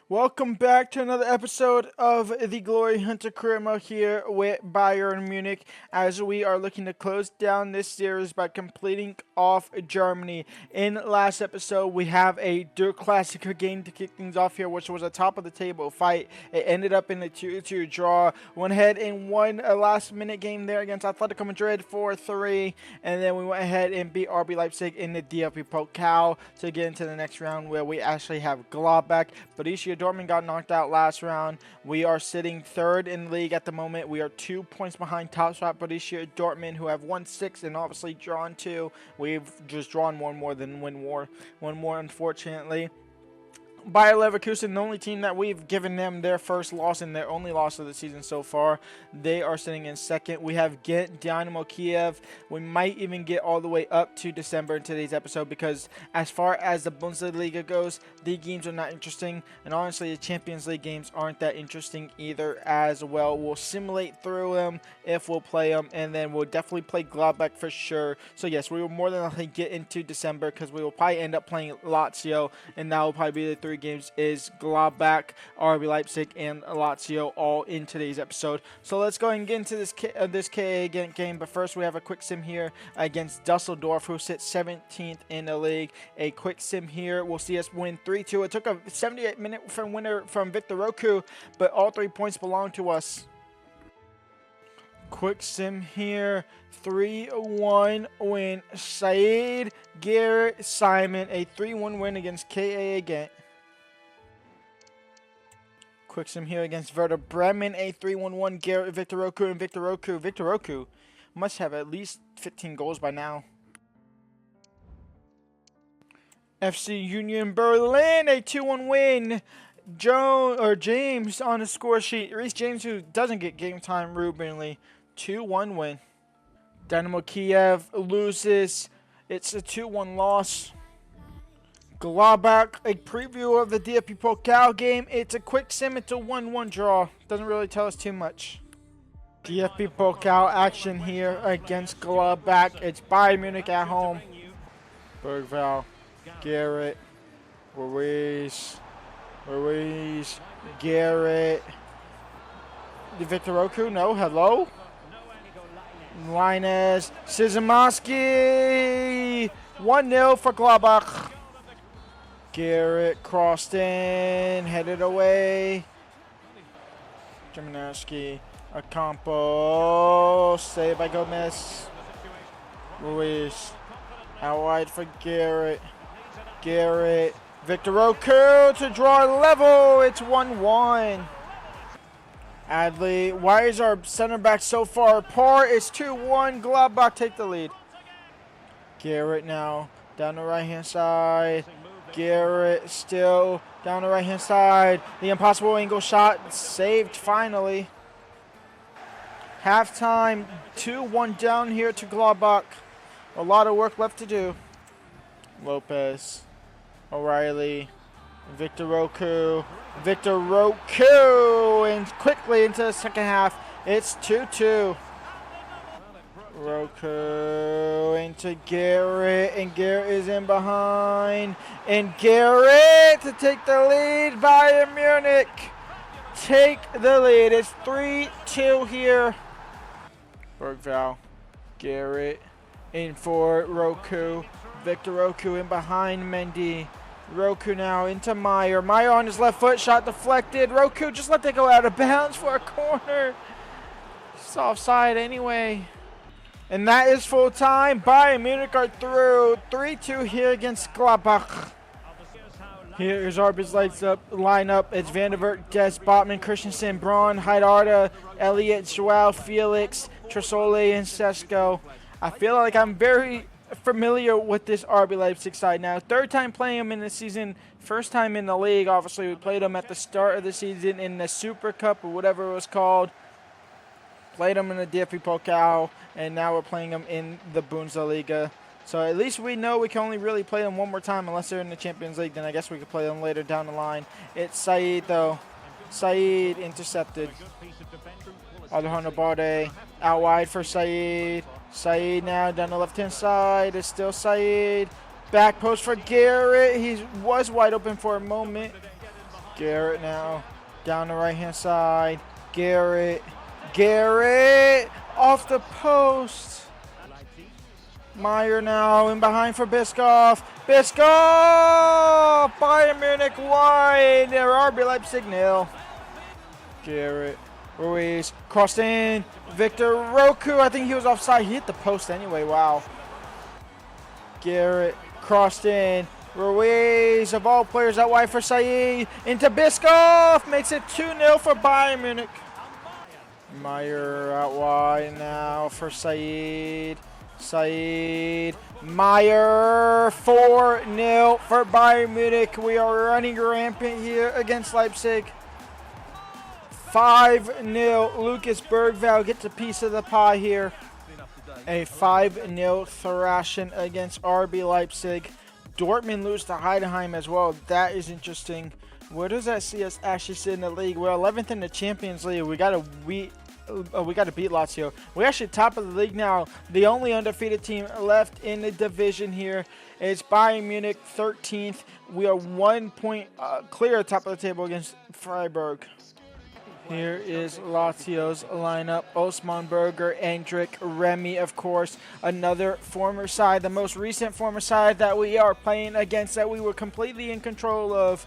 Welcome back to another episode of the Glory Hunter Career Mode here with Bayern Munich, as we are looking to close down this series by completing off Germany. In last episode, we have a Der Klassiker game to kick things off here, which was a top of the table fight. It ended up in a 2-2 draw. Went ahead and won a last minute game there against Atletico Madrid 4-3, and then we went ahead and beat RB Leipzig in the DFB Pokal to get into the next round, where we actually have Gladbach. Borussia Dortmund got knocked out last round. We are sitting third in the league at the moment. We are 2 points behind top spot Borussia Dortmund, who have won 6 and obviously drawn 2. We've just drawn one more than one more, unfortunately. Bayer Leverkusen, the only team that we've given them their first loss and their only loss of the season so far. They are sitting in second. We have Ghent, Dynamo Kiev. We might even get all the way up to December in today's episode, because as far as the Bundesliga goes, the games are not interesting. And honestly, the Champions League games aren't that interesting either as well. We'll simulate through them if we'll play them, and then we'll definitely play Gladbach for sure. So yes, we will more than likely get into December, because we will probably end up playing Lazio, and that will probably be the 3 games is Gladbach, RB Leipzig, and Lazio all in today's episode. So let's go and get into this KA game. But first, we have a quick sim here against Dusseldorf, who sits 17th in the league. A quick sim here will see us win 3-2. It took a 78-minute winner from Victor Roku, but all 3 points belong to us. Quick sim here, 3-1 win. Said, Garrett, Simon, a 3-1 win against KA Ghent. Quick sim here against Werder Bremen, a 3-1-1. Garrett, Victor Roku, and Victor Roku. Victor Roku must have at least 15 goals by now. FC Union Berlin, a 2-1 win. James on the score sheet. Reece James, who doesn't get game time routinely. 2-1 win. Dynamo Kiev loses. It's a 2-1 loss. Gladbach, a preview of the DFB Pokal game. It's a quick sim. It's a 1-1 draw. Doesn't really tell us too much. DFB Pokal action here against Gladbach. It's Bayern Munich at home. Bergval, Garrett, Ruiz, Garrett. Victor Roku, no, hello. Linus, Szymanski, 1-0 for Gladbach. Garrett crossed in, headed away. Jimenowski, Ocampo, saved by Gomez. Ruiz, out wide for Garrett. Garrett, Victor Roku to draw level. It's 1-1. Adley, why is our center back so far apart? It's 2-1. Gladbach take the lead. Garrett now down the right-hand side. Garrett still down the right-hand side. The impossible angle shot saved finally. Halftime, 2-1 down here to Gladbach. A lot of work left to do. Lopez, O'Reilly, Victor Roku, and quickly into the second half. It's 2-2. Roku into Garrett, and Garrett is in behind. And Garrett to take the lead. Bayern Munich take the lead. It's 3-2 here. Bergval, Garrett in for Roku. Victor Roku in behind Mendy. Roku now into Meyer. Meyer on his left foot, shot deflected. Roku just let that go out of bounds for a corner. It's offside anyway. And that is full time. Bayern Munich are through. 3-2 here against Gladbach. Here's RB's lineup. It's Van der Vert, Des, Botman, Christensen, Braun, Heidarda, Elliott, Joao, Felix, Tresole, and Sesko. I feel like I'm very familiar with this RB Leipzig side now. 3rd time playing them in the season. 1st time in the league. Obviously, we played them at the start of the season in the Super Cup or whatever it was called. Played them in the DFB Pokal, and now we're playing them in the Bundesliga. So at least we know we can only really play them one more time unless they're in the Champions League. Then I guess we could play them later down the line. It's Said, though. Said intercepted. Alejandro Balde out wide for Said. Said now down the left-hand side. It's still Said. Back post for Garrett. He was wide open for a moment. Garrett now. Down the right-hand side. Garrett. Off the post. Meyer now in behind for Biscoff. Bayern Munich 1. RB Leipzig 0. Garrett. Ruiz. Crossed in. Victor Roku. I think he was offside. He hit the post anyway. Wow. Garrett. Crossed in. Ruiz, of all players, out wide for Said. Into Biscoff. Makes it 2-0 for Bayern Munich. Meyer out wide now for Said. Meyer. 4-0 for Bayern Munich. We are running rampant here against Leipzig. 5-0. Lucas Bergvall gets a piece of the pie here. A 5-0 thrashing against RB Leipzig. Dortmund lose to Heidenheim as well. That is interesting. Where does that see us actually sit in the league? We're 11th in the Champions League. We got to beat Lazio. We're actually top of the league now. The only undefeated team left in the division here is Bayern Munich, 13th. We are 1 point clear top of the table against Freiburg. Here is Lazio's lineup. Osman Berger, Endrick, Remy, of course. Another former side, the most recent former side that we are playing against that we were completely in control of.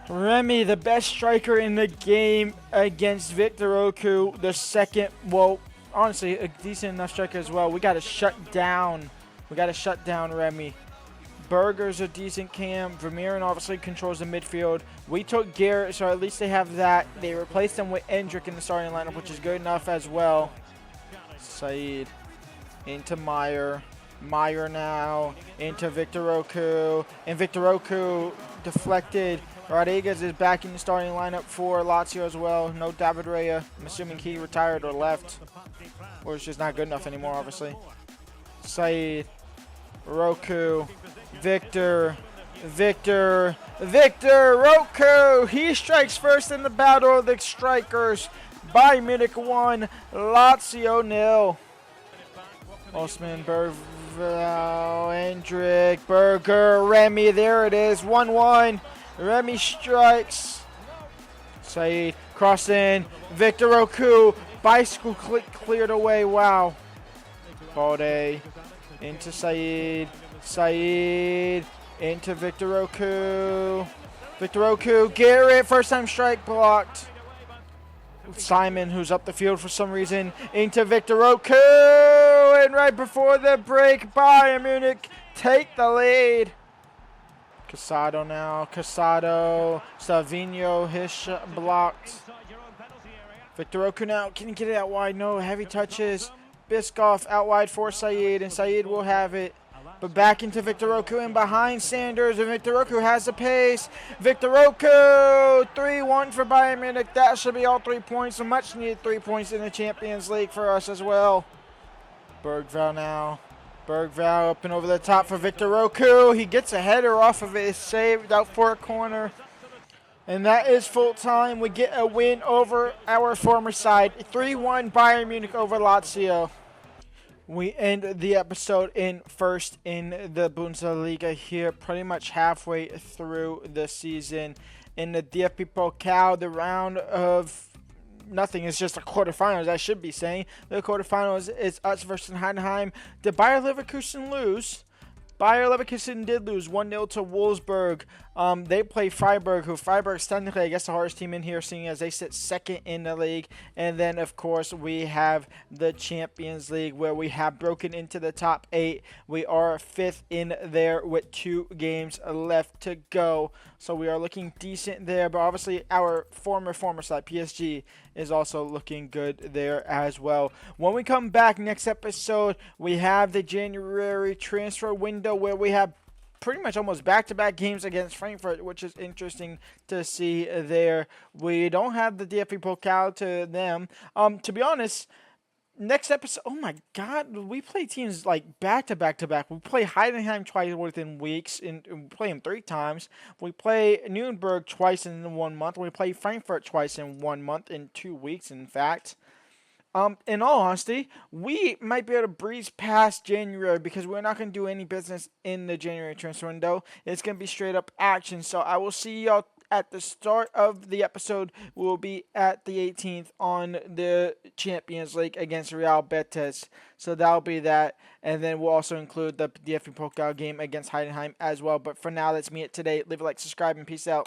Remy, the best striker in the game against Victor Oku, the second, well, honestly, a decent enough striker as well. We got to shut down Remy. Berger's a decent cam. Vermeeren obviously controls the midfield. We took Garrett, so at least they have that. They replaced him with Endrick in the starting lineup, which is good enough as well. Said into Meyer. Meyer now into Victor Oku. And Victor Oku deflected. Rodriguez is back in the starting lineup for Lazio as well. No David Raya. I'm assuming he retired or left. Or it's just not good enough anymore, obviously. Said. Roku. Victor, Roku, he strikes first in the battle of the strikers. Bayern Munich 1, Lazio 0. Osman, Bergvall, Endrick, Berger, Remy, there it is, 1-1. Remy strikes. Said, cross in, Victor Roku, bicycle click cleared away, wow. Balde, into Said into Victor Oku. Garrett, first time strike blocked. Simon, who's up the field for some reason, into Victor Oku. And right before the break, Bayern Munich take the lead. Casado now. Salvino, his shot blocked. Victor Oku now. Can he get it out wide? No, heavy touches. Biscoff out wide for Said, and Said will have it. But back into Victor Oku and behind Sanders, and Victor Oku has the pace. Victor Oku, 3-1 for Bayern Munich. That should be all 3 points. A much needed 3 points in the Champions League for us as well. Bergvall now. Bergvall up and over the top for Victor Oku. He gets a header off of it. It's saved out for a corner. And that is full time. We get a win over our former side. 3-1 Bayern Munich over Lazio. We end the episode in first in the Bundesliga here, pretty much halfway through the season. In the DFB Pokal, the round of nothing is just the quarterfinals, I should be saying. The quarterfinals is us versus Heidenheim. Did Bayer Leverkusen lose? Bayer Leverkusen did lose 1-0 to Wolfsburg. They play Freiburg, who Freiburg's technically, I guess, the hardest team in here, seeing as they sit second in the league. And then, of course, we have the Champions League, where we have broken into the top 8. We are 5th in there with 2 games left to go. So we are looking decent there. But obviously, our former side, PSG, is also looking good there as well. When we come back next episode, we have the January transfer window, where we have pretty much almost back-to-back games against Frankfurt, which is interesting to see there. We don't have the DFB Pokal to them. To be honest, next episode, oh my God, we play teams like back-to-back-to-back. We play Heidenheim twice within weeks, and we play them 3 times. We play Nuremberg twice in 1 month. We play Frankfurt twice in 1 month, in 2 weeks, in fact. In all honesty, we might be able to breeze past January, because we're not going to do any business in the January transfer window. It's going to be straight up action. So I will see y'all at the start of the episode, we'll be at the 18th on the Champions League against Real Betis. So that'll be that. And then we'll also include the DFB Pokal game against Heidenheim as well. But for now, that's me today. Leave a like, subscribe, and peace out.